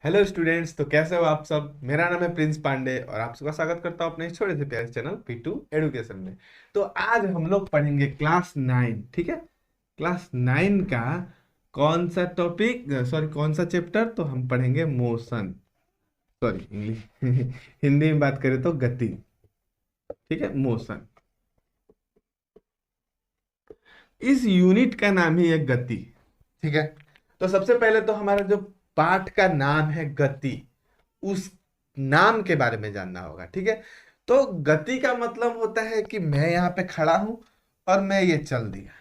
Hello students, तो कैसे हो आप सब। मेरा नाम है प्रिंस पांडे और आप सबका स्वागत करता हूँ अपने इस छोटे से प्यारे चैनल P2 एडुकेशन में। तो आज हम लोग पढ़ेंगे क्लास 9। ठीक है, क्लास 9 का कौन सा टॉपिक, सॉरी कौन सा चैप्टर, तो हम पढ़ेंगे मोशन। सॉरी इंग्लिश हिंदी में बात करें तो गति। ठीक है, मोशन। इस यूनिट का नाम ही है गति। ठीक है, तो सबसे पहले तो हमारा जो पाठ का नाम है गति, उस नाम के बारे में जानना होगा। ठीक है, तो गति का मतलब होता है कि मैं यहाँ पे खड़ा हूं और मैं ये चल दिया,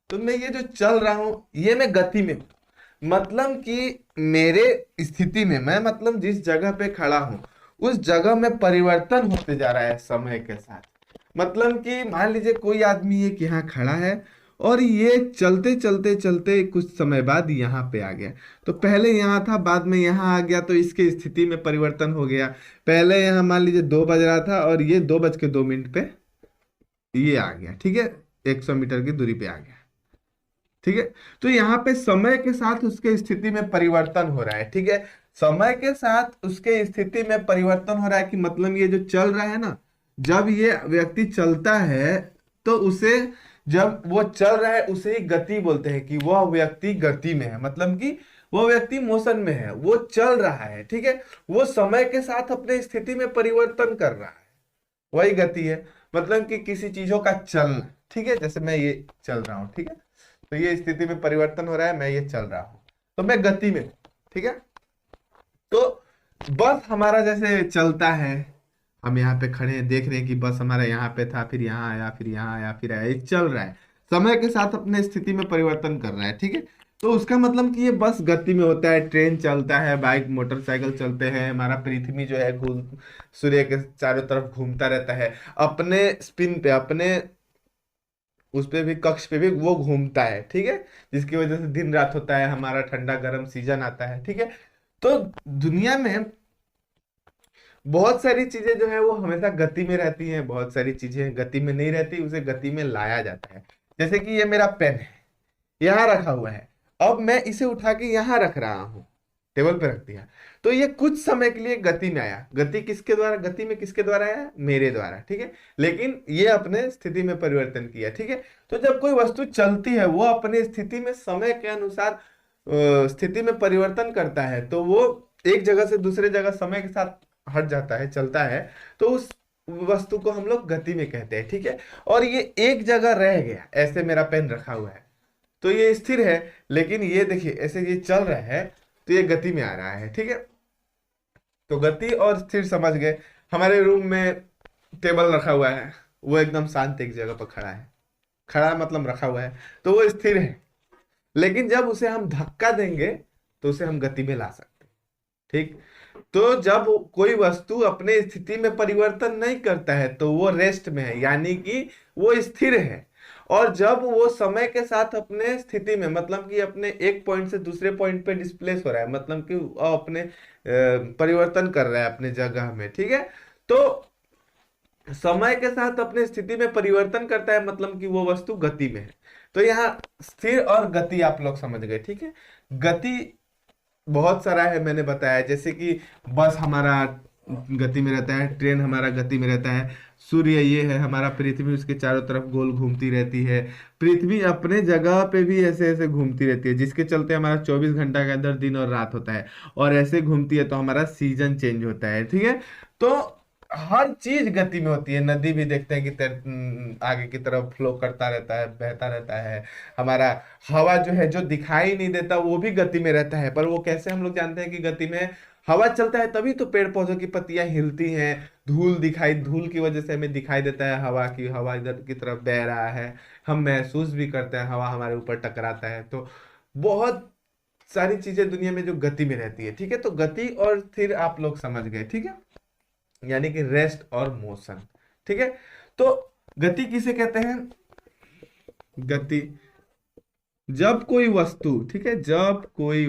तो मैं ये जो चल रहा हूं ये मैं गति में हूं। मतलब कि मेरे स्थिति में, मैं मतलब जिस जगह पे खड़ा हूं उस जगह में परिवर्तन होते जा रहा है समय के साथ। मतलब कि मान लीजिए कोई आदमी एक यहाँ खड़ा है और ये चलते चलते चलते कुछ समय बाद यहाँ पे आ गया। तो पहले यहाँ था, बाद में यहाँ आ गया, तो इसके स्थिति में परिवर्तन हो गया। पहले यहाँ मान लीजिए 2 बज रहा था और ये 2 बज के 2 मिनट पे ये आ गया। ठीक है, 100 मीटर की दूरी पे आ गया। ठीक है, तो यहाँ पे समय के साथ उसके स्थिति में परिवर्तन हो रहा है। ठीक है, समय के साथ उसके स्थिति में परिवर्तन हो रहा है कि मतलब ये जो चल रहा है ना, जब ये व्यक्ति चलता है तो उसे, जब वो चल रहा है उसे ही गति बोलते हैं कि वह व्यक्ति गति में है। मतलब कि वो व्यक्ति मोशन में है, वो चल रहा है। ठीक है, वो समय के साथ अपने स्थिति में परिवर्तन कर रहा है, वही गति है। मतलब कि किसी चीजों का चलना। ठीक है, जैसे मैं ये चल रहा हूँ, ठीक है, तो ये स्थिति में परिवर्तन हो रहा है, मैं ये चल रहा हूं, तो मैं गति में हूं। ठीक है, तो बस हमारा जैसे चलता है, हम यहाँ पे खड़े हैं, देख रहे हैं कि बस हमारा यहाँ पे था, फिर यहाँ आया, फिर यहाँ आया, फिर आया, ये चल रहा है, समय के साथ अपने स्थिति में परिवर्तन कर रहा है। ठीक है, तो उसका मतलब कि ये बस गति में होता है। ट्रेन चलता है, बाइक मोटरसाइकिल चलते हैं, हमारा पृथ्वी जो है घूम, सूर्य के चारों तरफ घूमता रहता है अपने स्पिन पे, अपने उस पे भी, कक्ष पे भी वो घूमता है। ठीक है, जिसकी वजह से दिन रात होता है, हमारा ठंडा गर्म सीजन आता है। ठीक है, तो दुनिया में बहुत सारी चीजें जो है वो हमेशा गति में रहती हैं, बहुत सारी चीजें गति में नहीं रहती, उसे गति में लाया जाता है। जैसे कि ये मेरा पेन है, यहाँ रखा हुआ है, अब मैं इसे उठा के यहाँ रख रहा हूँ, टेबल पे रख दिया, तो ये कुछ समय के लिए गति में आया। गति किसके द्वारा, गति में किसके द्वारा आया, मेरे द्वारा। ठीक है, लेकिन ये अपने स्थिति में परिवर्तन किया। ठीक है, तो जब कोई वस्तु चलती है वो अपने स्थिति में समय के अनुसार स्थिति में परिवर्तन करता है, तो वो एक जगह से दूसरे जगह समय के साथ हट जाता है, चलता है, तो उस वस्तु को हम लोग गति में कहते हैं। ठीक है, और ये एक जगह रह गया, ऐसे मेरा पेन रखा हुआ है तो ये स्थिर है, लेकिन ये देखिए ऐसे ये चल रहा है तो ये गति में आ रहा है। ठीक है, तो गति और स्थिर समझ गए। हमारे रूम में टेबल रखा हुआ है, वो एकदम शांत एक जगह पर खड़ा है, खड़ा मतलब रखा हुआ है, तो वो स्थिर है। लेकिन जब उसे हम धक्का देंगे तो उसे हम गति में ला सकते हैं। ठीक, तो जब कोई वस्तु अपने स्थिति में परिवर्तन नहीं करता है तो वो रेस्ट में है, यानी कि वो स्थिर है। और जब वो समय के साथ अपने स्थिति में, मतलब कि अपने एक पॉइंट से दूसरे पॉइंट पे डिस्प्लेस हो रहा है, मतलब कि वो अपने परिवर्तन कर रहा है अपने जगह में। ठीक है, तो समय के साथ अपने स्थिति में परिवर्तन करता है, मतलब कि वो वस्तु गति में है। तो यहाँ स्थिर और गति आप लोग समझ गए। ठीक है, गति बहुत सारा है, मैंने बताया, जैसे कि बस हमारा गति में रहता है, ट्रेन हमारा गति में रहता है, सूर्य ये है हमारा, पृथ्वी उसके चारों तरफ गोल घूमती रहती है, पृथ्वी अपने जगह पे भी ऐसे ऐसे घूमती रहती है, जिसके चलते हमारा 24 घंटा के अंदर दिन और रात होता है, और ऐसे घूमती है तो हमारा सीजन चेंज होता है। ठीक है, तो हर चीज गति में होती है। नदी भी देखते हैं कि आगे की तरफ फ्लो करता रहता है, बहता रहता है। हमारा हवा जो है, जो दिखाई नहीं देता, वो भी गति में रहता है, पर वो कैसे हम लोग जानते हैं कि गति में है? हवा चलता है तभी तो पेड़ पौधों की पत्तियां हिलती हैं, धूल दिखाई, धूल की वजह से हमें दिखाई देता है हवा की, हवा इधर की तरफ बह रहा है, हम महसूस भी करते हैं, हवा हमारे ऊपर टकराता है। तो बहुत सारी चीजें दुनिया में जो गति में रहती है। ठीक है, तो गति और स्थिर आप लोग समझ गए। ठीक है, यानी कि रेस्ट और मोशन। ठीक है, तो गति किसे कहते हैं? गति, जब कोई वस्तु, ठीक है, जब कोई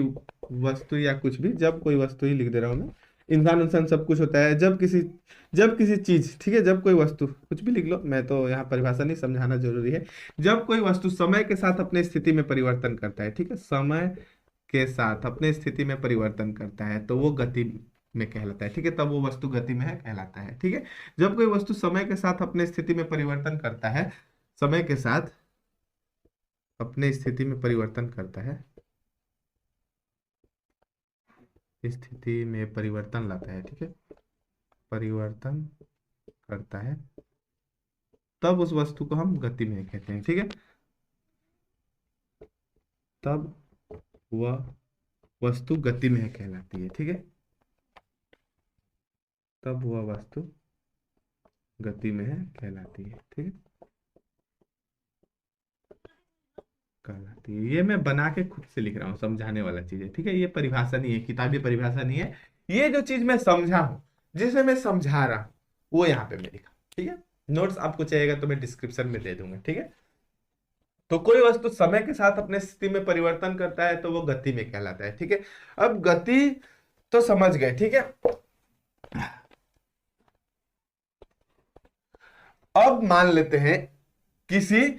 वस्तु या कुछ भी, जब कोई वस्तु ही लिख दे रहा हूं मैं, इंसान इंसान सब कुछ होता है, जब किसी चीज, ठीक है, जब कोई वस्तु, कुछ भी लिख लो, मैं तो यहाँ परिभाषा नहीं समझाना जरूरी है। जब कोई वस्तु समय के साथ अपने स्थिति में परिवर्तन करता है, ठीक है, समय के साथ अपने स्थिति में परिवर्तन करता है तो वो गति में कहलाता है। ठीक है, तब वो वस्तु गति में है कहलाता है। ठीक है, जब कोई वस्तु समय के साथ अपने स्थिति में परिवर्तन करता है, समय के साथ अपने स्थिति में परिवर्तन करता है, स्थिति में परिवर्तन लाता है, ठीक है, परिवर्तन करता है, तब उस वस्तु को हम गति में कहते हैं। ठीक है, तब वह वस्तु गति में है कहलाती है। ठीक है, तब वह वस्तु गति में है कहलाती है। ठीक है, कहलाती है। ये मैं बना के खुद से लिख रहा हूँ, समझाने वाला चीज है। ठीक है, ये परिभाषा नहीं है, किताबी परिभाषा नहीं है। ये जो चीज मैं समझा हूं, जिसे मैं समझा रहा हूं, वो यहाँ पे मैं लिखा। ठीक है, नोट्स आपको चाहिएगा तो मैं डिस्क्रिप्शन में दे दूंगा। ठीक है, तो कोई वस्तु समय के साथ अपने स्थिति में परिवर्तन करता है तो वो गति में कहलाता है। ठीक है, अब गति तो समझ गए। ठीक है, अब मान लेते हैं किसी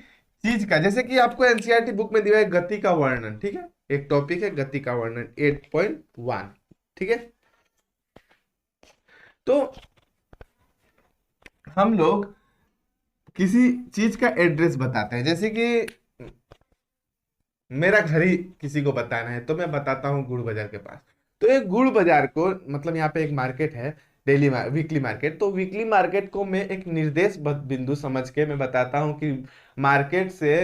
चीज का, जैसे कि आपको एनसीईआरटी बुक में दिया है गति का वर्णन। ठीक है, एक टॉपिक है गति का वर्णन 8.1। ठीक है, तो हम लोग किसी चीज का एड्रेस बताते हैं, जैसे कि मेरा घर ही किसी को बताना है तो मैं बताता हूँ गुड़ बाजार के पास। तो एक गुड़ बाजार को, मतलब यहाँ पे एक मार्केट है, डेली वीकली मार्केट, तो वीकली मार्केट को मैं एक निर्देश बिंदु समझ के मैं बताता हूँ कि मार्केट से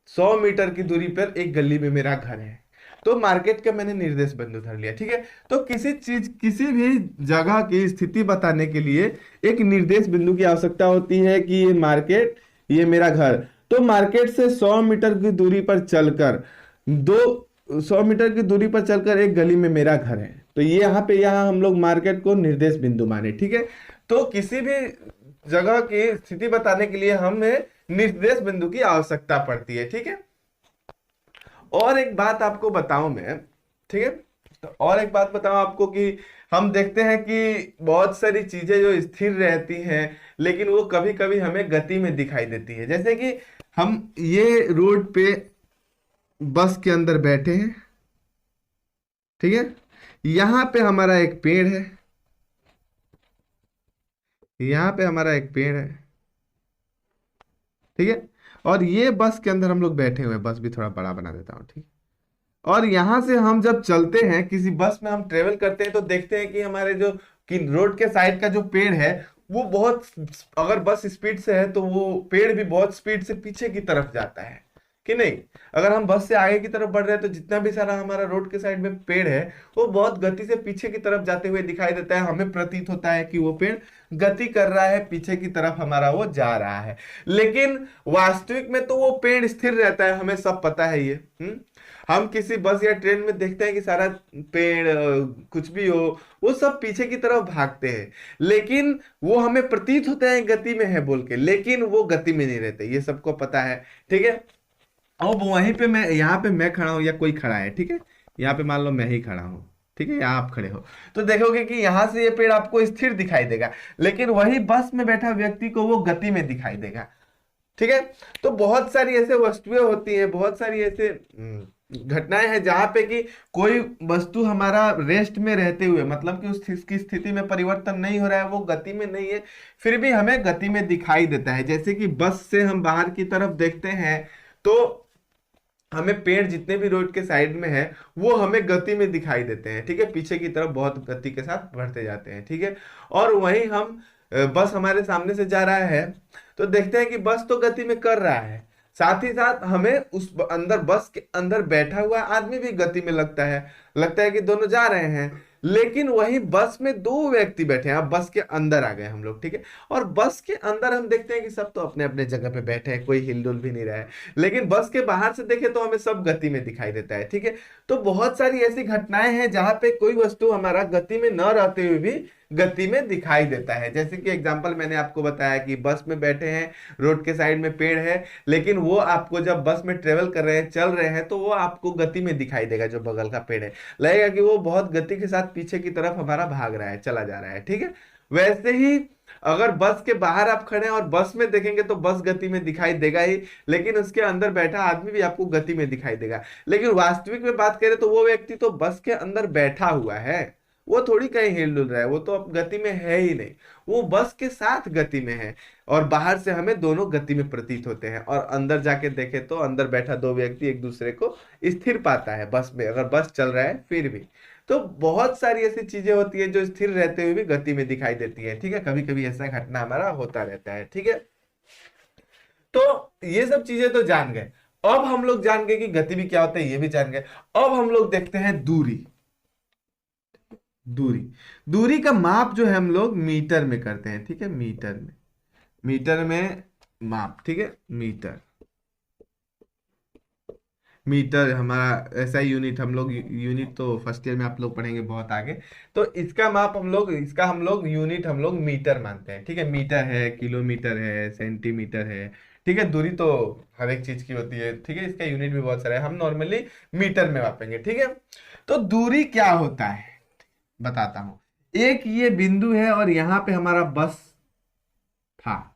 100 मीटर की दूरी पर एक गली में मेरा घर है। तो मार्केट का मैंने निर्देश बिंदु धर लिया। ठीक है, तो किसी चीज, किसी भी जगह की स्थिति बताने के लिए एक निर्देश बिंदु की आवश्यकता होती है कि ये मार्केट, ये मेरा घर। तो मार्केट से 100 मीटर की दूरी पर चलकर 100 मीटर की दूरी पर चलकर एक गली में मेरा घर है। तो ये यहाँ हम लोग मार्केट को निर्देश बिंदु माने। ठीक है, तो किसी भी जगह की स्थिति बताने के लिए हमें निर्देश बिंदु की आवश्यकता पड़ती है। ठीक है, और एक बात आपको बताऊं मैं। ठीक है, तो और एक बात बताऊं आपको कि हम देखते हैं कि बहुत सारी चीजें जो स्थिर रहती हैं लेकिन वो कभी कभी हमें गति में दिखाई देती है। जैसे कि हम ये रोड पे बस के अंदर बैठे हैं। ठीक है, यहां पे हमारा एक पेड़ है, यहां पे हमारा एक पेड़ है। ठीक है, और ये बस के अंदर हम लोग बैठे हुए हैं। बस भी थोड़ा बड़ा बना देता हूँ। ठीक, और यहां से हम जब चलते हैं, किसी बस में हम ट्रेवल करते हैं, तो देखते हैं कि हमारे जो कि रोड के साइड का जो पेड़ है वो बहुत, अगर बस स्पीड से है तो वो पेड़ भी बहुत स्पीड से पीछे की तरफ जाता है कि नहीं। अगर हम बस से आगे की तरफ बढ़ रहे हैं तो जितना भी सारा हमारा रोड के साइड में पेड़ है वो बहुत गति से पीछे की तरफ जाते हुए दिखाई देता है। हमें प्रतीत होता है कि वो पेड़ गति कर रहा है, पीछे की तरफ हमारा वो जा रहा है। लेकिन वास्तविक में तो वो पेड़ स्थिर रहता है, हमें सब पता है ये। हम किसी बस या ट्रेन में देखते हैं कि सारा पेड़ कुछ भी हो, वो सब पीछे की तरफ भागते हैं, लेकिन वो हमें प्रतीत होता है गति में है बोल के, लेकिन वो गति में नहीं रहते, ये सबको पता है। ठीक है, अब वहीं पे मैं, यहाँ पे मैं खड़ा हूं या कोई खड़ा है। ठीक है, यहाँ पे मान लो मैं ही खड़ा हूं। ठीक है, यहाँ आप खड़े हो तो देखोगे कि यहाँ से ये पेड़ आपको स्थिर दिखाई देगा, लेकिन वही बस में बैठा व्यक्ति को वो गति में दिखाई देगा। ठीक है, तो बहुत सारी ऐसे वस्तुएं होती हैं, बहुत सारी ऐसे घटनाएं हैं जहां पे कि कोई वस्तु हमारा रेस्ट में रहते हुए, मतलब कि उसकी स्थिति में परिवर्तन नहीं हो रहा है, वो गति में नहीं है, फिर भी हमें गति में दिखाई देता है। जैसे कि बस से हम बाहर की तरफ देखते हैं तो हमें पेड़ जितने भी रोड के साइड में है वो हमें गति में दिखाई देते हैं। ठीक है, पीछे की तरफ बहुत गति के साथ बढ़ते जाते हैं। ठीक है, और वहीं हम बस हमारे सामने से जा रहा है तो देखते हैं कि बस तो गति में कर रहा है, साथ ही साथ हमें उस अंदर, बस के अंदर बैठा हुआ आदमी भी गति में लगता है कि दोनों जा रहे हैं। लेकिन वही बस में दो व्यक्ति बैठे हैं, अब बस के अंदर आ गए हम लोग। ठीक है, और बस के अंदर हम देखते हैं कि सब तो अपने अपने जगह पे बैठे हैं, कोई हिलडुल भी नहीं रहा है, लेकिन बस के बाहर से देखे तो हमें सब गति में दिखाई देता है। ठीक है, तो बहुत सारी ऐसी घटनाएं हैं जहां पे कोई वस्तु हमारा गति में न रहते हुए भी गति में दिखाई देता है। जैसे कि एग्जांपल मैंने आपको बताया कि बस में बैठे हैं, रोड के साइड में पेड़ है, लेकिन वो आपको जब बस में ट्रेवल कर रहे हैं, चल रहे हैं, तो वो आपको गति में दिखाई देगा। जो बगल का पेड़ है लगेगा कि वो बहुत गति के साथ पीछे की तरफ हमारा भाग रहा है, चला जा रहा है। ठीक है, वैसे ही अगर बस के बाहर आप खड़े हैं और बस में देखेंगे तो बस गति में दिखाई देगा ही, लेकिन उसके अंदर बैठा आदमी भी आपको गति में दिखाई देगा। लेकिन वास्तविक में बात करें तो वो व्यक्ति तो बस के अंदर बैठा हुआ है, वो थोड़ी कहीं हिल डुल रहा है, वो तो अब गति में है ही नहीं, वो बस के साथ गति में है। और बाहर से हमें दोनों गति में प्रतीत होते हैं, और अंदर जाके देखे तो अंदर बैठा दो व्यक्ति एक दूसरे को स्थिर पाता है बस में, अगर बस चल रहा है फिर भी। तो बहुत सारी ऐसी चीजें होती है जो स्थिर रहते हुए भी गति में दिखाई देती है, ठीक है, कभी कभी ऐसा घटना हमारा होता रहता है, ठीक है। तो ये सब चीजें तो जान गए। अब हम लोग जान गए कि गति भी क्या होता है, ये भी जान गए। अब हम लोग देखते हैं दूरी। दूरी दूरी का माप जो है हम लोग मीटर में करते हैं, ठीक है, मीटर में, मीटर में माप, ठीक है, मीटर। मीटर हमारा ऐसा यूनिट, हम लोग यूनिट तो फर्स्ट ईयर में आप लोग पढ़ेंगे बहुत आगे। तो इसका माप हम लोग, इसका हम लोग यूनिट हम लोग मीटर मानते हैं, ठीक है। मीटर है, किलोमीटर है, सेंटीमीटर है, ठीक है। दूरी तो हर एक चीज की होती है, ठीक है, इसका यूनिट भी बहुत सारा है, हम नॉर्मली मीटर में मापेंगे, ठीक है। तो दूरी क्या होता है बताता हूं। एक ये बिंदु है और यहां पे हमारा बस था,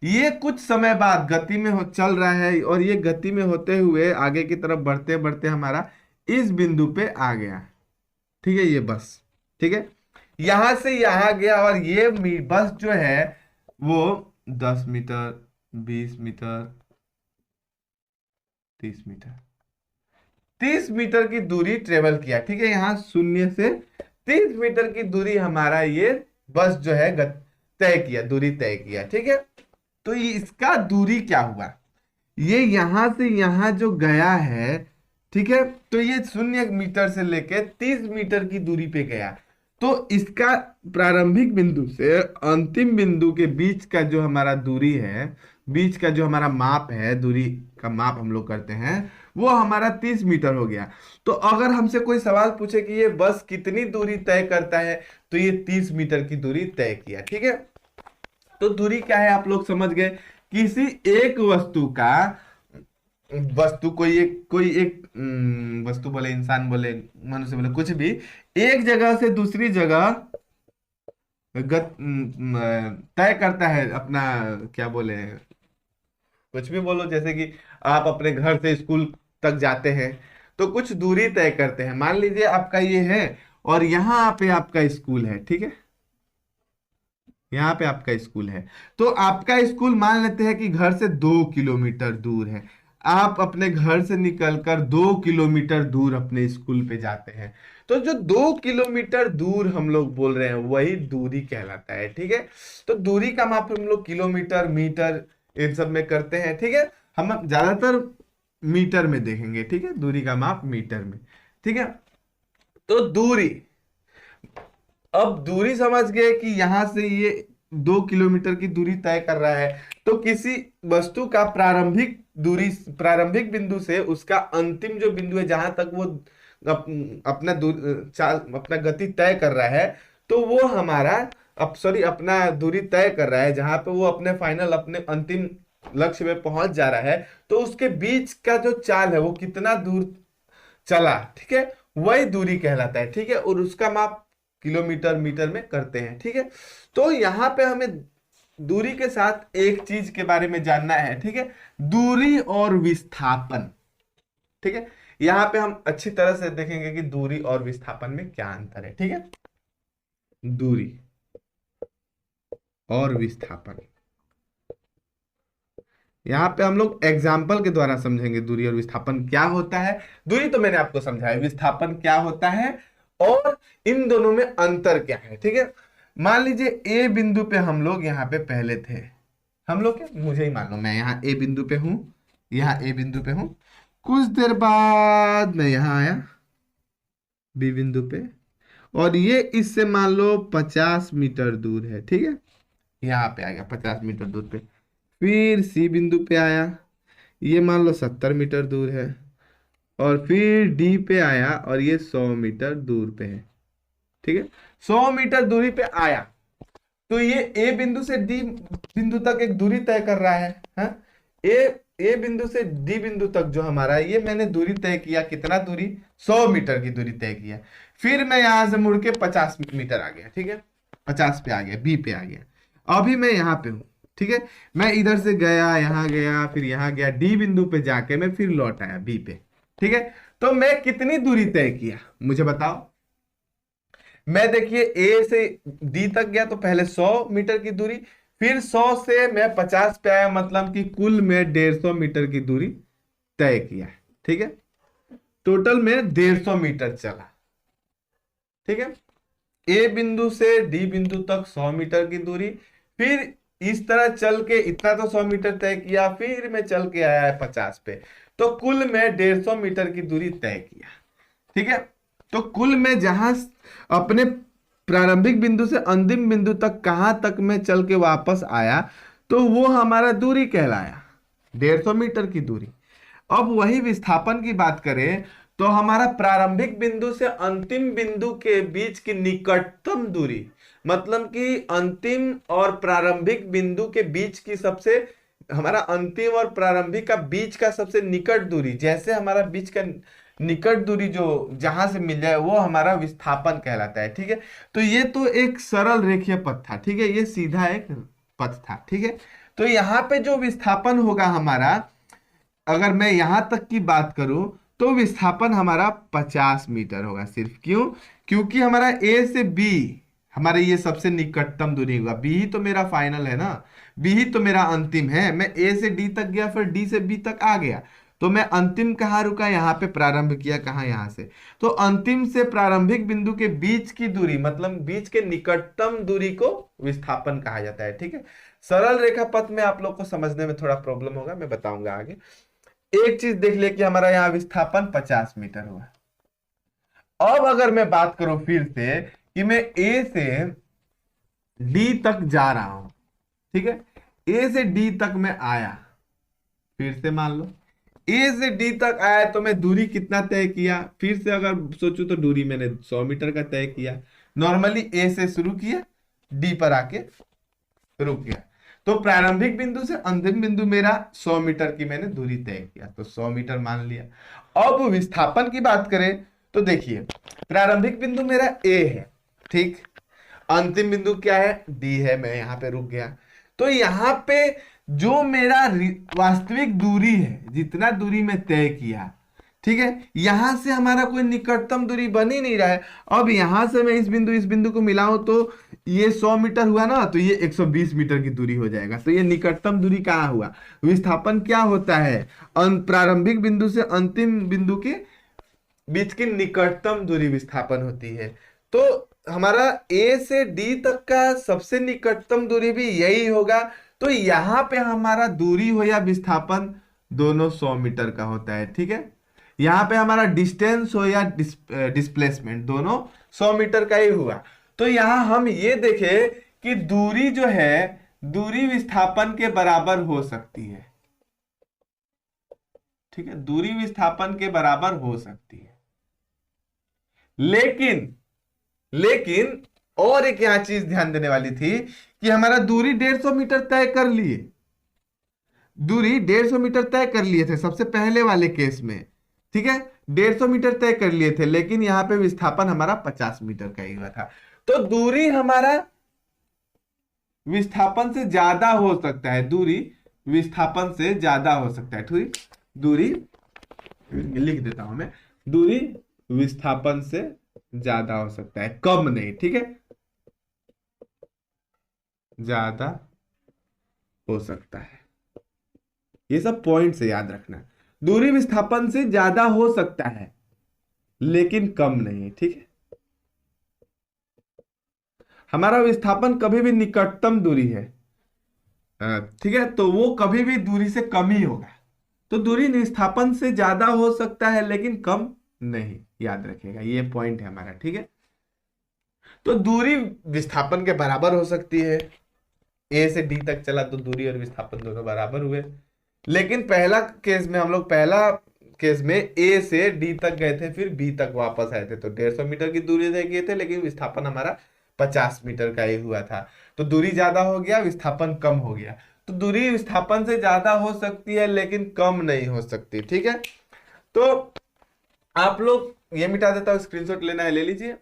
ये कुछ समय बाद गति में चल रहा है, और ये गति में होते हुए आगे की तरफ बढ़ते बढ़ते हमारा इस बिंदु पे आ गया, ठीक है, ये बस, ठीक है। यहां से यहां गया, और ये बस जो है वो 10 मीटर, 20 मीटर, 30 मीटर, 30 मीटर की दूरी ट्रेवल किया, ठीक है। यहां 0 से 30 मीटर की दूरी हमारा ये बस जो है तय किया, दूरी तय किया, ठीक है। तो ये इसका दूरी क्या हुआ, ये यहां से यहां जो गया है, ठीक है, तो ये 0 मीटर से लेके 30 मीटर की दूरी पे गया। तो इसका प्रारंभिक बिंदु से अंतिम बिंदु के बीच का जो हमारा दूरी है, बीच का जो हमारा माप है, दूरी का माप हम लोग करते हैं, वो हमारा 30 मीटर हो गया। तो अगर हमसे कोई सवाल पूछे कि ये बस कितनी दूरी तय करता है, तो ये 30 मीटर की दूरी तय किया, ठीक है। तो दूरी क्या है आप लोग समझ गए। किसी एक वस्तु का, वस्तु कोई एक वस्तु बोले, इंसान बोले, मनुष्य बोले, कुछ भी, एक जगह से दूसरी जगह तय करता है अपना, क्या बोले, कुछ भी बोलो, जैसे कि आप अपने घर से स्कूल तक जाते हैं तो कुछ दूरी तय करते हैं। मान लीजिए आपका ये है और यहाँ पे आपका स्कूल है, ठीक है, यहाँ पे आपका स्कूल है। तो आपका स्कूल मान लेते हैं कि घर से 2 किलोमीटर दूर है। आप अपने घर से निकलकर 2 किलोमीटर दूर अपने स्कूल पे जाते हैं। तो जो 2 किलोमीटर दूर हम लोग बोल रहे हैं वही दूरी कहलाता है, ठीक है। तो दूरी का माप हम लोग किलोमीटर, मीटर, इन सब में करते हैं, ठीक है। हम ज्यादातर मीटर में देखेंगे, ठीक है, दूरी का माप मीटर में, ठीक है। तो दूरी, अब दूरी समझ गए कि यहां से ये 2 किलोमीटर की दूरी तय कर रहा है। तो किसी वस्तु का प्रारंभिक दूरी, प्रारंभिक बिंदु से उसका अंतिम जो बिंदु है जहां तक वो अपना अपना गति तय कर रहा है, तो वो हमारा, अब सॉरी, अपना दूरी तय कर रहा है, जहां पे वो अपने फाइनल, अपने अंतिम लक्ष्य में पहुंच जा रहा है, तो उसके बीच का जो चाल है वो कितना दूर चला, ठीक है, वही दूरी कहलाता है, ठीक है। और उसका माप किलोमीटर, मीटर में करते हैं, ठीक है। तो यहां पे हमें दूरी के साथ एक चीज के बारे में जानना है, ठीक है, दूरी और विस्थापन, ठीक है। यहां पे हम अच्छी तरह से देखेंगे कि दूरी और विस्थापन में क्या अंतर है, ठीक है। दूरी और विस्थापन, यहाँ पे हम लोग एग्जाम्पल के द्वारा समझेंगे दूरी और विस्थापन क्या होता है। दूरी तो मैंने आपको समझाया, विस्थापन क्या होता है और इन दोनों में अंतर क्या है, ठीक है। मान लीजिए ए बिंदु पे हम लोग यहाँ पे पहले थे, हम लोग क्या, मुझे ही मान लो मैं यहाँ ए बिंदु पे हूँ, यहाँ ए बिंदु पे हूँ, कुछ देर बाद मैं यहाँ आया बी बिंदु पे, और ये इससे मान लो 50 मीटर दूर है, ठीक है, यहाँ पे आ गया 50 मीटर दूर पे। फिर सी बिंदु पे आया, ये मान लो 70 मीटर दूर है, और फिर डी पे आया और ये 100 मीटर दूर पे है, ठीक है। 100 मीटर दूरी पे आया, तो ये ए बिंदु से डी बिंदु तक एक दूरी तय कर रहा है, हाँ? ए बिंदु से डी बिंदु तक जो हमारा, ये मैंने दूरी तय किया, कितना दूरी, 100 मीटर की दूरी तय किया। फिर मैं यहां से मुड़ के 50 मीटर आ गया, ठीक है। 50 पे आ गया, बी पे आ गया। अभी मैं यहाँ पे हूँ, ठीक है। मैं इधर से गया, यहाँ गया, फिर यहाँ गया, डी बिंदु पे जाके मैं फिर लौट आया बी पे, ठीक है। तो मैं कितनी दूरी तय किया मुझे बताओ। मैं देखिए ए से डी तक गया तो पहले 100 मीटर की दूरी, फिर 100 से मैं 50 पे आया, मतलब कि कुल में 150 मीटर की दूरी तय किया, ठीक है। टोटल में 150 मीटर चला, ठीक है। ए बिंदु से डी बिंदु तक 100 मीटर की दूरी, फिर इस तरह चल के इतना तो 100 मीटर तय किया, फिर मैं चल के आया है 50 पे, तो कुल में 150 मीटर की दूरी तय किया, ठीक है। तो कुल में जहां अपने प्रारंभिक बिंदु से अंतिम बिंदु तक कहां तक मैं चल के वापस आया, तो वो हमारा दूरी कहलाया, 150 मीटर की दूरी। अब वही विस्थापन की बात करें तो हमारा प्रारंभिक बिंदु से अंतिम बिंदु के बीच की निकटतम दूरी, मतलब कि अंतिम और प्रारंभिक बिंदु के बीच की सबसे, हमारा अंतिम और प्रारंभिक का बीच का सबसे निकट दूरी, जैसे हमारा बीच का निकट दूरी जो जहां से मिल जाए वो हमारा विस्थापन कहलाता है, ठीक है। तो ये तो एक सरल रेखीय पथ था, ठीक है, ये सीधा एक पथ था, ठीक है। तो यहाँ पे जो विस्थापन होगा हमारा, अगर मैं यहां तक की बात करूं तो विस्थापन हमारा 50 मीटर होगा सिर्फ। क्यों? क्योंकि हमारा ए से बी, हमारे ये सबसे निकटतम दूरी होगा। बी ही तो मेरा फाइनल है ना, बी ही तो मेरा अंतिम है। मैं ए से डी तक गया, फिर डी से बी तक आ गया, तो मैं अंतिम कहाँ रुका? यहाँ पे प्रारंभ किया, कहाँ? यहाँ से। तो अंतिम से प्रारंभिक बिंदु के बीच की दूरी, मतलब बीच के निकटतम दूरी को विस्थापन कहा जाता है, ठीक है। सरल रेखा पथ में आप लोग को समझने में थोड़ा प्रॉब्लम होगा, मैं बताऊंगा आगे। एक चीज देख ले कि हमारा यहाँ विस्थापन 50 मीटर हुआ। अब अगर मैं बात करूं फिर से कि मैं ए से डी तक जा रहा हूं, ठीक है, ए से डी तक मैं आया, फिर से मान लो ए से डी तक आया तो मैं दूरी कितना तय किया? फिर से अगर सोचूं तो दूरी मैंने 100 मीटर का तय किया। नॉर्मली ए से शुरू किया, डी पर आके रुक गया, तो प्रारंभिक बिंदु से अंतिम बिंदु मेरा 100 मीटर की मैंने दूरी तय किया, तो 100 मीटर मान लिया। अब विस्थापन की बात करें तो देखिए, प्रारंभिक बिंदु मेरा ए है, ठीक, अंतिम बिंदु क्या है? डी है, मैं यहां पे रुक गया। तो यहां पे जो मेरा वास्तविक दूरी है, जितना दूरी मैं तय किया, ठीक है, यहां से हमारा कोई निकटतम दूरी बन ही नहीं रहा है। अब यहां से मैं इस बिंदु को मिलाऊं तो ये 100 मीटर हुआ ना, तो ये 120 मीटर की दूरी हो जाएगा। तो ये निकटतम दूरी कहाँ हुआ? विस्थापन क्या होता है? प्रारंभिक बिंदु से अंतिम बिंदु के बीच की निकटतम दूरी विस्थापन होती है। तो हमारा ए से डी तक का सबसे निकटतम दूरी भी यही होगा। तो यहां पे हमारा दूरी हो या विस्थापन दोनों 100 मीटर का होता है, ठीक है। यहाँ पे हमारा डिस्टेंस हो या डिस्प्लेसमेंट दोनों 100 मीटर का ही हुआ। तो यहाँ हम ये देखें कि दूरी जो है, दूरी विस्थापन के बराबर हो सकती है, ठीक है, दूरी विस्थापन के बराबर हो सकती है। लेकिन लेकिन और एक यहाँ चीज ध्यान देने वाली थी कि हमारा दूरी 150 मीटर तय कर लिए, दूरी 150 मीटर तय कर लिए थे सबसे पहले वाले केस में, ठीक है, 150 मीटर तय कर लिए थे, लेकिन यहाँ पे विस्थापन हमारा 50 मीटर का ही हुआ था। तो दूरी हमारा विस्थापन से ज्यादा हो सकता है, दूरी विस्थापन से ज्यादा हो सकता है, ठीक, दूरी लिख देता हूं मैं, दूरी विस्थापन से ज्यादा हो सकता है, कम नहीं, ठीक है, ज्यादा हो सकता है। ये सब पॉइंट से याद रखना, दूरी विस्थापन से ज्यादा हो सकता है लेकिन कम नहीं, ठीक है। हमारा विस्थापन कभी भी निकटतम दूरी है, ठीक है, तो वो कभी भी दूरी से कम ही होगा। तो दूरी विस्थापन से ज्यादा हो सकता है लेकिन कम नहीं, याद रखिएगा, ये पॉइंट है हमारा, ठीक है। तो दूरी विस्थापन के बराबर हो सकती है, ए से डी तक चला तो दूरी और विस्थापन दोनों बराबर हुए। लेकिन पहला केस में हम लोग पहला केस में ए से डी तक गए थे, फिर बी तक वापस आए थे, तो 150 मीटर की दूरी तय किए थे, लेकिन विस्थापन हमारा 50 मीटर का ही हुआ था। तो दूरी ज्यादा हो गया, विस्थापन कम हो गया। तो दूरी विस्थापन से ज्यादा हो सकती है लेकिन कम नहीं हो सकती, ठीक है। तो आप लोग ये मिटा देता हूं, स्क्रीनशॉट लेना है ले लीजिए।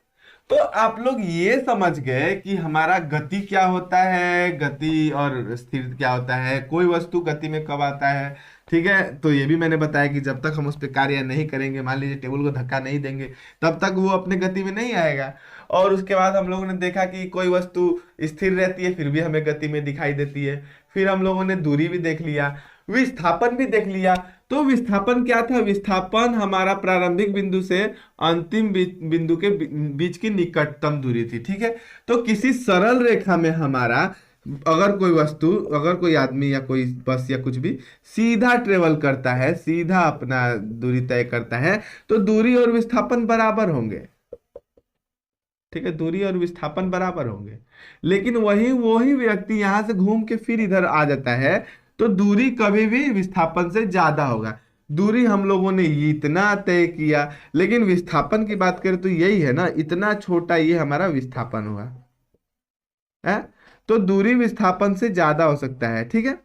तो आप लोग ये समझ गए कि हमारा गति क्या होता है, गति और स्थिर क्या होता है, कोई वस्तु गति में कब आता है। ठीक है, तो ये भी मैंने बताया कि जब तक हम उस पर कार्य नहीं करेंगे, मान लीजिए टेबल को धक्का नहीं देंगे, तब तक वो अपने गति में नहीं आएगा। और उसके बाद हम लोगों ने देखा कि कोई वस्तु स्थिर रहती है फिर भी हमें गति में दिखाई देती है। फिर हम लोगों ने दूरी भी देख लिया, विस्थापन भी देख लिया। तो विस्थापन क्या था? विस्थापन हमारा प्रारंभिक बिंदु से अंतिम बिंदु के बीच की निकटतम दूरी थी। ठीक है, तो किसी सरल रेखा में हमारा, अगर कोई वस्तु, अगर कोई आदमी या कोई बस या कुछ भी सीधा ट्रेवल करता है, सीधा अपना दूरी तय करता है, तो दूरी और विस्थापन बराबर होंगे। ठीक है, दूरी और विस्थापन बराबर होंगे। लेकिन वही वही व्यक्ति यहां से घूम के फिर इधर आ जाता है, तो दूरी कभी भी विस्थापन से ज्यादा होगा। दूरी हम लोगों ने इतना तय किया, लेकिन विस्थापन की बात करें तो यही है ना, इतना छोटा ये हमारा विस्थापन हुआ है। तो दूरी विस्थापन से ज्यादा हो सकता है। ठीक है,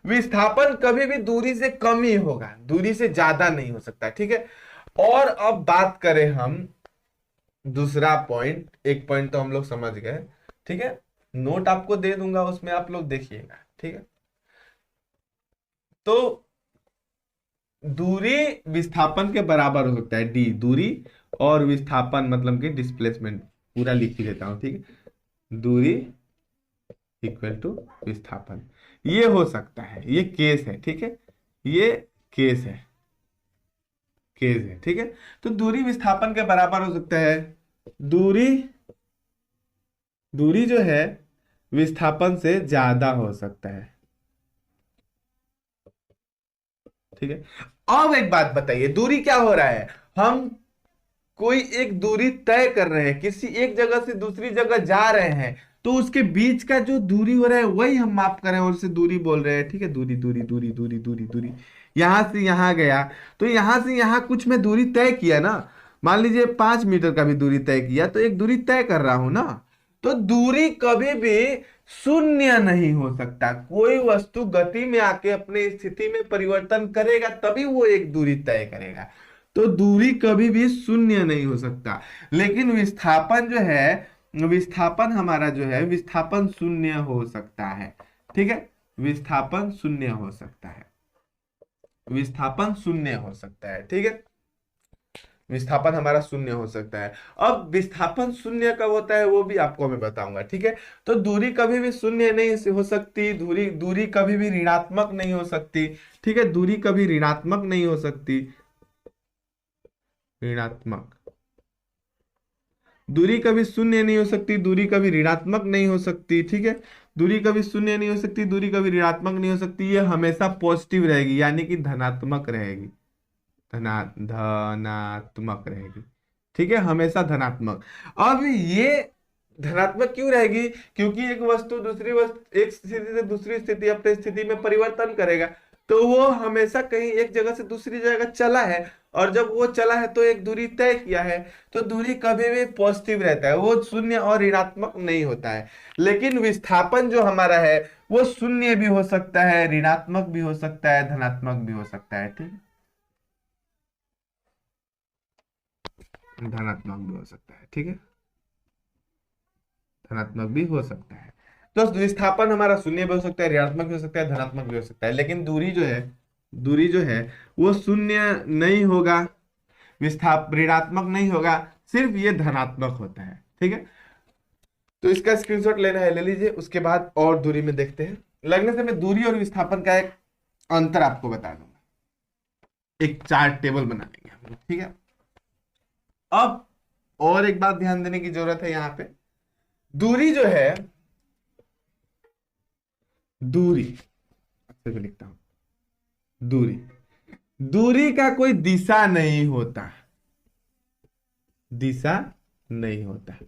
विस्थापन कभी भी दूरी से कम ही होगा, दूरी से ज्यादा नहीं हो सकता। ठीक है, और अब बात करें हम दूसरा पॉइंट, एक पॉइंट तो हम लोग समझ गए। ठीक है, नोट आपको दे दूंगा, उसमें आप लोग देखिएगा। ठीक है, तो दूरी विस्थापन के बराबर हो सकता है, डी दूरी और विस्थापन मतलब कि डिस्प्लेसमेंट, पूरा लिख ही देता हूं। ठीक है, दूरी इक्वल टू विस्थापन, ये हो सकता है, ये केस है। ठीक है, ये केस है, केस है। ठीक है, तो दूरी विस्थापन के बराबर हो सकता है। दूरी, दूरी जो है विस्थापन से ज्यादा हो सकता है। ठीक है, अब एक बात बताइए, दूरी क्या हो रहा है? हम कोई एक दूरी तय कर रहे हैं, किसी एक जगह से दूसरी जगह जा रहे हैं, तो उसके बीच का जो दूरी हो रहा है वही हम माप कर रहे हैं और उसे दूरी बोल रहे हैं। ठीक है, दूरी दूरी दूरी दूरी दूरी दूरी, यहां से यहां गया, तो यहां से यहां कुछ मैं दूरी तय किया ना, मान लीजिए 5 मीटर का भी दूरी तय किया, तो एक दूरी तय कर रहा हूं ना। तो दूरी कभी भी शून्य नहीं हो सकता। कोई वस्तु गति में आके अपने स्थिति में परिवर्तन करेगा तभी वो एक दूरी तय करेगा। तो दूरी कभी भी शून्य नहीं हो सकता। लेकिन विस्थापन जो है, विस्थापन हमारा जो है, विस्थापन शून्य हो सकता है। ठीक है, विस्थापन शून्य हो सकता है, विस्थापन शून्य हो सकता है। ठीक है, विस्थापन हमारा शून्य हो सकता है। अब विस्थापन शून्य कब होता है वो भी आपको मैं बताऊंगा। ठीक है, तो दूरी कभी भी शून्य नहीं हो सकती, दूरी दूरी कभी भी ऋणात्मक नहीं हो सकती। ठीक है, दूरी कभी ऋणात्मक नहीं हो सकती, ऋणात्मक। दूरी कभी शून्य नहीं हो सकती, दूरी कभी ऋणात्मक नहीं हो सकती। ठीक है, दूरी कभी शून्य नहीं हो सकती, दूरी कभी ऋणात्मक नहीं हो सकती, ये हमेशा पॉजिटिव रहेगी, यानी कि धनात्मक रहेगी, धनात्मक रहेगी। ठीक है, हमेशा धनात्मक। अब ये धनात्मक क्यों रहेगी? क्योंकि एक वस्तु दूसरी वस्तु, एक स्थिति से दूसरी स्थिति, अपनी स्थिति में परिवर्तन करेगा, तो वो हमेशा कहीं एक जगह से दूसरी जगह चला है, और जब वो चला है तो एक दूरी तय किया है, तो दूरी कभी भी पॉजिटिव रहता है, वो शून्य और ऋणात्मक नहीं होता है। लेकिन विस्थापन जो हमारा है वो शून्य भी हो सकता है, ऋणात्मक भी हो सकता है, धनात्मक भी हो सकता है। ठीक है, धनात्मक भी हो सकता है। ठीक है, धनात्मक भी हो सकता है। तो विस्थापन हमारा शून्य भी हो सकता है, ऋणात्मक भी हो सकता है, धनात्मक भी हो सकता है। लेकिन दूरी जो है, दूरी जो है वो शून्य नहीं होगा, विस्थाप ऋणात्मक नहीं होगा, सिर्फ ये धनात्मक होता है। ठीक है, तो इसका स्क्रीनशॉट लेना है ले लीजिए, उसके बाद और दूरी में देखते हैं। लगने से मैं दूरी और विस्थापन का एक अंतर आपको बता दूंगा, एक चार्ट टेबल बना लेंगे हम लोग। ठीक है, अब और एक बात ध्यान देने की जरूरत है, यहाँ पे दूरी जो है, दूरी अक्षर में लिखता हूं, दूरी, दूरी का कोई दिशा नहीं होता, दिशा नहीं होता।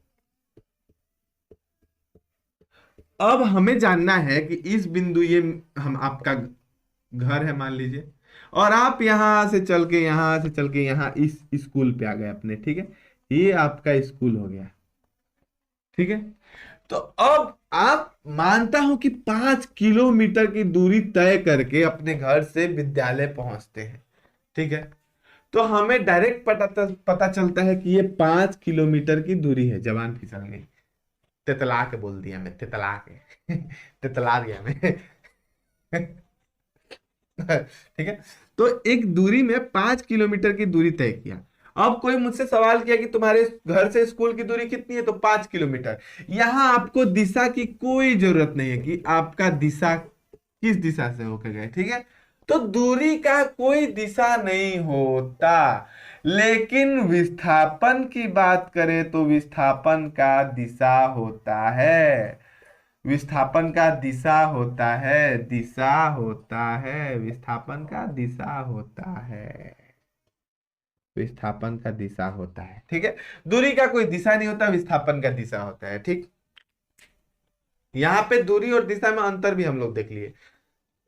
अब हमें जानना है कि इस बिंदु, ये हम आपका घर है मान लीजिए, और आप यहां से चल के, यहां से चल के यहां इस स्कूल पे आ गए अपने। ठीक है, ये आपका स्कूल हो गया। ठीक है, तो अब आप, मानता हूं कि 5 किलोमीटर की दूरी तय करके अपने घर से विद्यालय पहुंचते हैं। ठीक है, तो हमें डायरेक्ट पता चलता है कि ये 5 किलोमीटर की दूरी है। जबान फिसल गई, तितला के बोल दिया मैं, तितला के तितला दिया मैं ठीक है। तो एक दूरी में 5 किलोमीटर की दूरी तय किया। अब कोई मुझसे सवाल किया कि तुम्हारे घर से स्कूल की दूरी कितनी है, तो 5 किलोमीटर। यहां आपको दिशा की कोई जरूरत नहीं है कि आपका दिशा किस दिशा से होकर गए, ठीक है। तो दूरी का कोई दिशा नहीं होता, लेकिन विस्थापन की बात करें तो विस्थापन का दिशा होता है। विस्थापन का दिशा होता है, दिशा होता है, विस्थापन का दिशा होता है, विस्थापन का दिशा होता है, ठीक है। दूरी का कोई दिशा नहीं होता, विस्थापन का दिशा होता है, ठीक। यहाँ पे दूरी और दिशा में अंतर भी हम लोग देख लिए,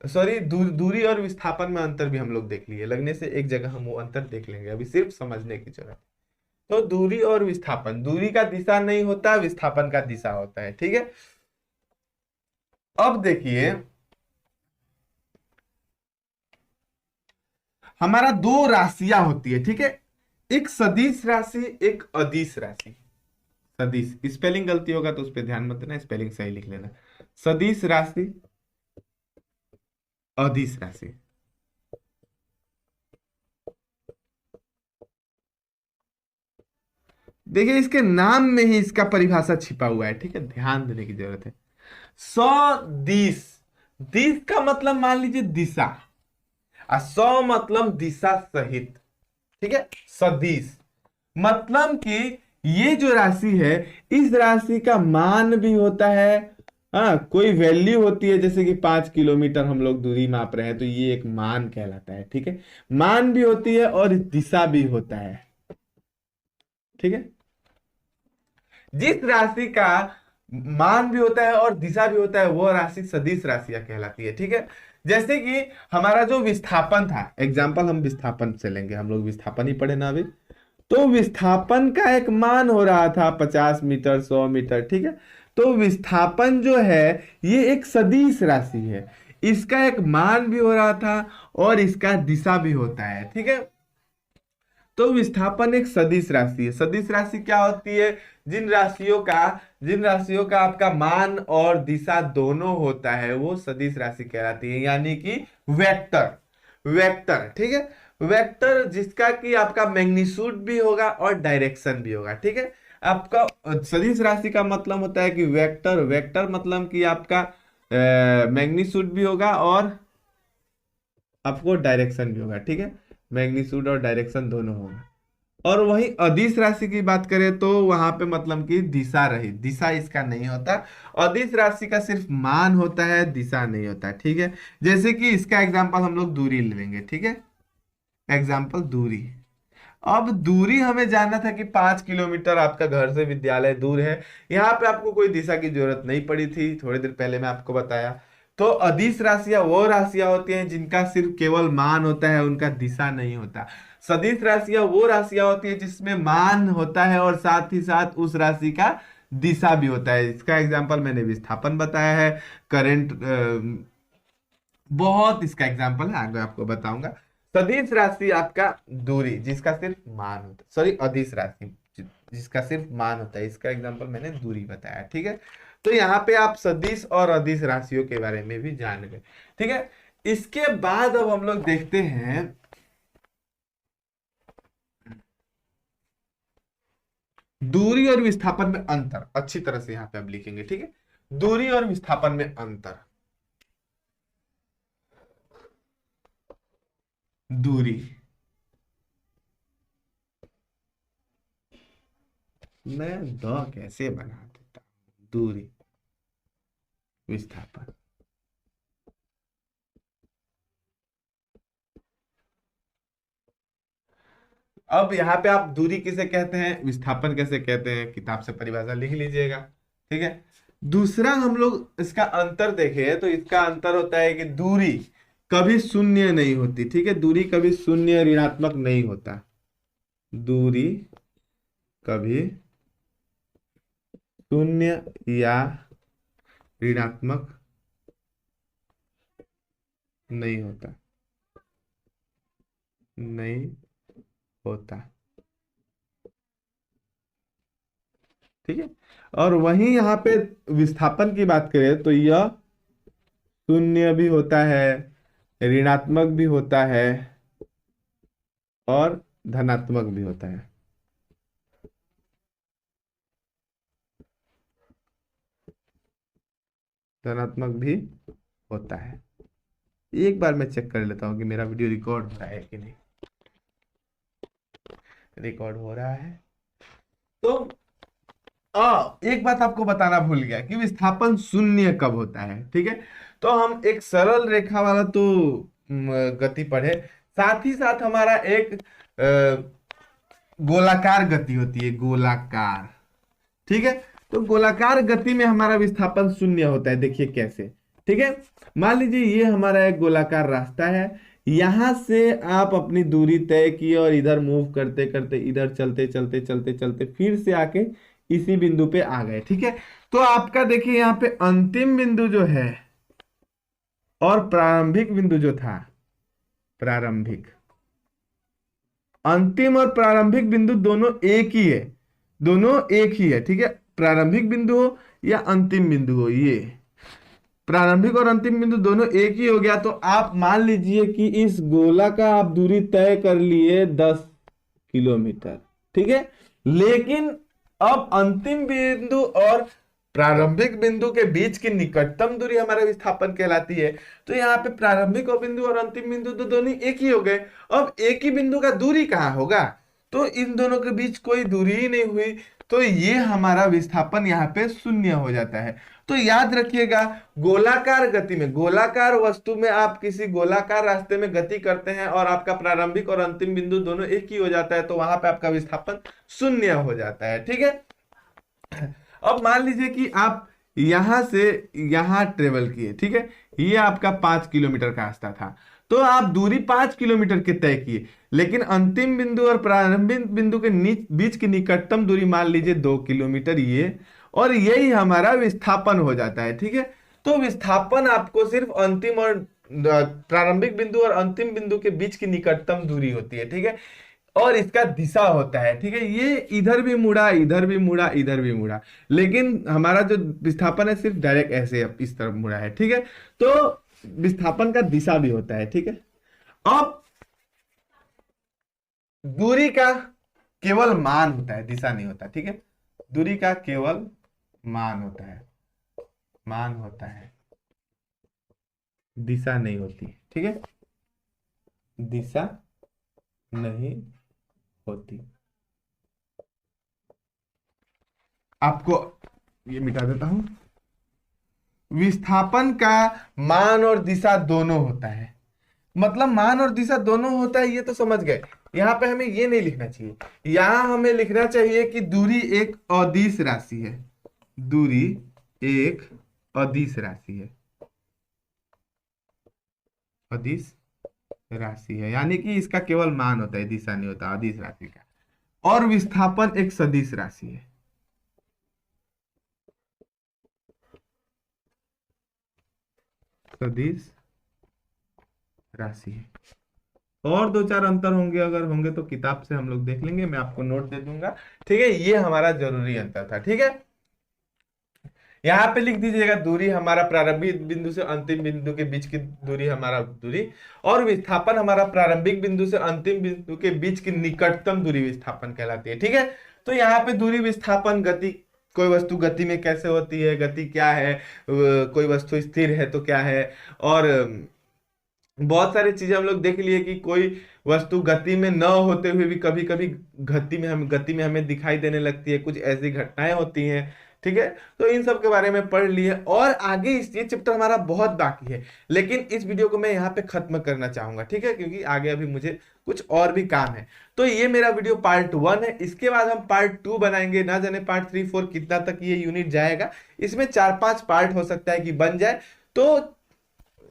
सॉरी दूरी और विस्थापन में अंतर भी हम लोग देख लिए, लगने से एक जगह हम वो अंतर देख लेंगे, अभी सिर्फ समझने की जरूरत है। तो दूरी और विस्थापन, दूरी का दिशा नहीं होता, विस्थापन का दिशा होता है, ठीक है। अब देखिए, हमारा दो राशियां होती है, ठीक है। एक सदिश राशि, एक अदिश राशि। सदिश, स्पेलिंग गलती होगा तो उस पर ध्यान मत देना, स्पेलिंग सही लिख लेना। सदिश राशि, अदिश राशि। देखिए इसके नाम में ही इसका परिभाषा छिपा हुआ है, ठीक है, ध्यान देने की जरूरत है। सदिश, दिश का मतलब मान लीजिए दिशा, और सौ मतलब दिशा सहित, ठीक है। सदिश मतलब कि ये जो राशि है, इस राशि का मान भी होता है, हाँ, कोई वैल्यू होती है, जैसे कि 5 किलोमीटर हम लोग दूरी माप रहे हैं, तो ये एक मान कहलाता है, ठीक है। मान भी होती है और दिशा भी होता है, ठीक है। जिस राशि का मान भी होता है और दिशा भी होता है, वो राशि सदिश राशियां कहलाती है, ठीक है। जैसे कि हमारा जो विस्थापन था, एग्जाम्पल हम विस्थापन से लेंगे, हम लोग विस्थापन ही पढ़े ना अभी। तो विस्थापन का एक मान हो रहा था 50 मीटर, 100 मीटर, ठीक है। तो विस्थापन जो है, ये एक सदिश राशि है, इसका एक मान भी हो रहा था और इसका दिशा भी होता है, ठीक है। तो विस्थापन एक सदिश राशि है। सदिश राशि क्या होती है? जिन राशियों का जिन राशियों का आपका मान और दिशा दोनों होता है, वो सदिश राशि कहलाती है, यानी कि वेक्टर। वेक्टर, ठीक है। वेक्टर जिसका कि आपका मैग्नीट्यूड भी होगा और डायरेक्शन भी होगा, ठीक है। आपका सदिश राशि का मतलब होता है कि वेक्टर, वेक्टर मतलब कि आपका मैग्नीट्यूड भी होगा और आपको डायरेक्शन भी होगा, ठीक है। मैग्नीट्यूड और डायरेक्शन दोनों होगा। और वही अदिश राशि की बात करें तो वहां पे मतलब कि दिशा रही, दिशा इसका नहीं होता। अदिश राशि का सिर्फ मान होता है, दिशा नहीं होता, ठीक है। जैसे कि इसका एग्जांपल हम लोग दूरी लेंगे, ठीक है। एग्जांपल दूरी। अब दूरी हमें जानना था कि 5 किलोमीटर आपका घर से विद्यालय दूर है। यहाँ पे आपको कोई दिशा की जरूरत नहीं पड़ी थी, थोड़ी देर पहले मैं आपको बताया। तो अदिश राशियां वो राशियां होती हैं जिनका सिर्फ केवल मान होता है, उनका दिशा नहीं होता। सदिश राशियां वो राशियां होती है जिसमें मान होता है और साथ ही साथ उस राशि का दिशा भी होता है। इसका एग्जाम्पल मैंने विस्थापन बताया है, करंट, बहुत इसका एग्जाम्पल है, आगे आपको बताऊंगा। सदिश राशि आपका दूरी जिसका सिर्फ मान होता है, सॉरी अदिश राशि जिसका सिर्फ मान होता है, इसका एग्जाम्पल मैंने दूरी बताया, ठीक है। तो यहाँ पे आप सदिश और अदिश राशियों के बारे में भी जान गए, ठीक है। इसके बाद अब हम लोग देखते हैं दूरी और विस्थापन में अंतर। अच्छी तरह से यहाँ पे आप लिखेंगे, ठीक है। दूरी और विस्थापन में अंतर। दूरी, मैं द कैसे बना देता हूं, दूरी, विस्थापन। अब यहाँ पे आप दूरी किसे कहते हैं, विस्थापन कैसे कहते हैं, किताब से परिभाषा लिख लीजिएगा, ठीक है। दूसरा हम लोग इसका अंतर देखें तो इसका अंतर होता है कि दूरी कभी शून्य नहीं होती, ठीक है। दूरी कभी शून्य ऋणात्मक नहीं होता। दूरी कभी शून्य या ऋणात्मक नहीं होता, नहीं होता। ठीक है। और वहीं यहाँ पे विस्थापन की बात करें तो यह शून्य भी होता है, ऋणात्मक भी होता है और धनात्मक भी होता है। धनात्मक भी होता है। एक बार मैं चेक कर लेता हूँ कि मेरा वीडियो रिकॉर्ड हो रहा है कि नहीं। रिकॉर्ड हो रहा है। तो एक बात आपको बताना भूल गया कि विस्थापन शून्य कब होता है। ठीक है। तो हम एक सरल रेखा वाला तो गति पढ़े, साथ ही साथ हमारा एक गोलाकार गति होती है, गोलाकार। ठीक है। तो गोलाकार गति में हमारा विस्थापन शून्य होता है। देखिए कैसे। ठीक है। मान लीजिए ये हमारा एक गोलाकार रास्ता है, यहां से आप अपनी दूरी तय किए और इधर मूव करते करते इधर चलते चलते चलते चलते फिर से आके इसी बिंदु पे आ गए। ठीक है। तो आपका देखिए यहाँ पे अंतिम बिंदु जो है और प्रारंभिक बिंदु जो था, प्रारंभिक, अंतिम और प्रारंभिक बिंदु दोनों एक ही है। दोनों एक ही है। ठीक है। प्रारंभिक बिंदु हो या अंतिम बिंदु हो, ये प्रारंभिक और अंतिम बिंदु दोनों एक ही हो गया। तो आप मान लीजिए कि इस गोला का आप दूरी तय कर लिए 10 किलोमीटर। ठीक है। लेकिन अब अंतिम बिंदु और प्रारंभिक बिंदु के बीच की निकटतम दूरी हमारा विस्थापन कहलाती है। तो यहाँ पे प्रारंभिक और बिंदु और अंतिम बिंदु तो दोनों एक ही हो गए। अब एक ही बिंदु का दूरी कहाँ होगा, तो इन दोनों के बीच कोई दूरी ही नहीं हुई, तो ये हमारा विस्थापन यहाँ पे शून्य हो जाता है। तो याद रखिएगा, गोलाकार गति में, गोलाकार वस्तु में आप किसी गोलाकार रास्ते में गति करते हैं और आपका प्रारंभिक और अंतिम बिंदु दोनों एक ही हो जाता है, तो वहां पे आपका विस्थापन शून्य हो जाता है। ठीक है। अब मान लीजिए कि आप यहां से यहां ट्रेवल किए। ठीक है। ये आपका 5 किलोमीटर का रास्ता था, तो आप दूरी 5 किलोमीटर के तय किए, लेकिन अंतिम बिंदु और प्रारंभिक बिंदु के बीच की निकटतम दूरी मान लीजिए 2 किलोमीटर, ये और यही हमारा विस्थापन हो जाता है। ठीक है। तो विस्थापन आपको सिर्फ अंतिम और प्रारंभिक बिंदु और अंतिम बिंदु के बीच की निकटतम दूरी होती है। ठीक है। और इसका दिशा होता है। ठीक है। ये इधर भी मुड़ा, इधर भी मुड़ा, इधर भी मुड़ा, लेकिन हमारा जो विस्थापन है सिर्फ डायरेक्ट ऐसे इस तरफ मुड़ा है। ठीक है। तो विस्थापन का दिशा भी होता है। ठीक है। अब दूरी का केवल मान होता है, दिशा नहीं होता। ठीक है। दूरी का केवल मान होता है, मान होता है, दिशा नहीं होती। ठीक है। दिशा नहीं होती। आपको ये मिटा देता हूं। विस्थापन का मान और दिशा दोनों होता है। मतलब मान और दिशा दोनों होता है, ये तो समझ गए। यहां पे हमें ये नहीं लिखना चाहिए, यहां हमें लिखना चाहिए कि दूरी एक अदिश राशि है। दूरी एक अदिश राशि है, अदिश राशि है, यानी कि इसका केवल मान होता है, दिशा नहीं होता, अदिश राशि का। और विस्थापन एक सदिश राशि है। सदिश राशि है। और दो चार अंतर होंगे, अगर होंगे तो किताब से हम लोग देख लेंगे, मैं आपको नोट दे दूंगा। ठीक है। ये हमारा जरूरी अंतर था। ठीक है। यहाँ पे लिख दीजिएगा, दूरी हमारा प्रारंभिक बिंदु से अंतिम बिंदु के बीच की दूरी हमारा दूरी, और विस्थापन हमारा प्रारंभिक बिंदु से अंतिम बिंदु के बीच की निकटतम दूरी विस्थापन कहलाती है। ठीक है। तो यहाँ पे दूरी, विस्थापन, गति, कोई वस्तु गति में कैसे होती है, गति क्या है, कोई वस्तु स्थिर है तो क्या है, और बहुत सारी चीजें हम लोग देख लिए कि कोई वस्तु गति में न होते हुए भी कभी कभी गति में हमें दिखाई देने लगती है, कुछ ऐसी घटनाएं होती हैं। ठीक है। तो इन सब के बारे में पढ़ लिए, और आगे ये चैप्टर हमारा बहुत बाकी है, लेकिन इस वीडियो को मैं यहाँ पे खत्म करना चाहूंगा। ठीक है। क्योंकि आगे अभी मुझे कुछ और भी काम है। तो ये मेरा वीडियो पार्ट 1 है। इसके बाद हम पार्ट 2 बनाएंगे, ना जाने पार्ट 3 4 कितना तक ये यूनिट जाएगा। इसमें 4-5 पार्ट हो सकता है कि बन जाए। तो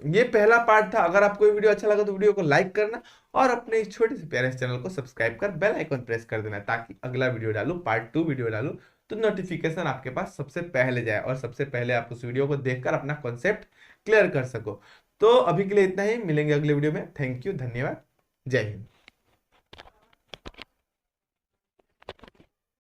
ये पहला पार्ट था। अगर आपको ये वीडियो अच्छा लगा तो वीडियो को लाइक करना, और अपने इस छोटे से प्यारे चैनल को सब्सक्राइब कर बेल आइकन प्रेस कर देना, ताकि अगला वीडियो डालूं, पार्ट 2 वीडियो डालूं, तो नोटिफिकेशन आपके पास सबसे पहले जाए और सबसे पहले आप उस वीडियो को देखकर अपना कॉन्सेप्ट क्लियर कर सको। तो अभी के लिए इतना ही, मिलेंगे अगले वीडियो में। थैंक यू, धन्यवाद, जय हिंद।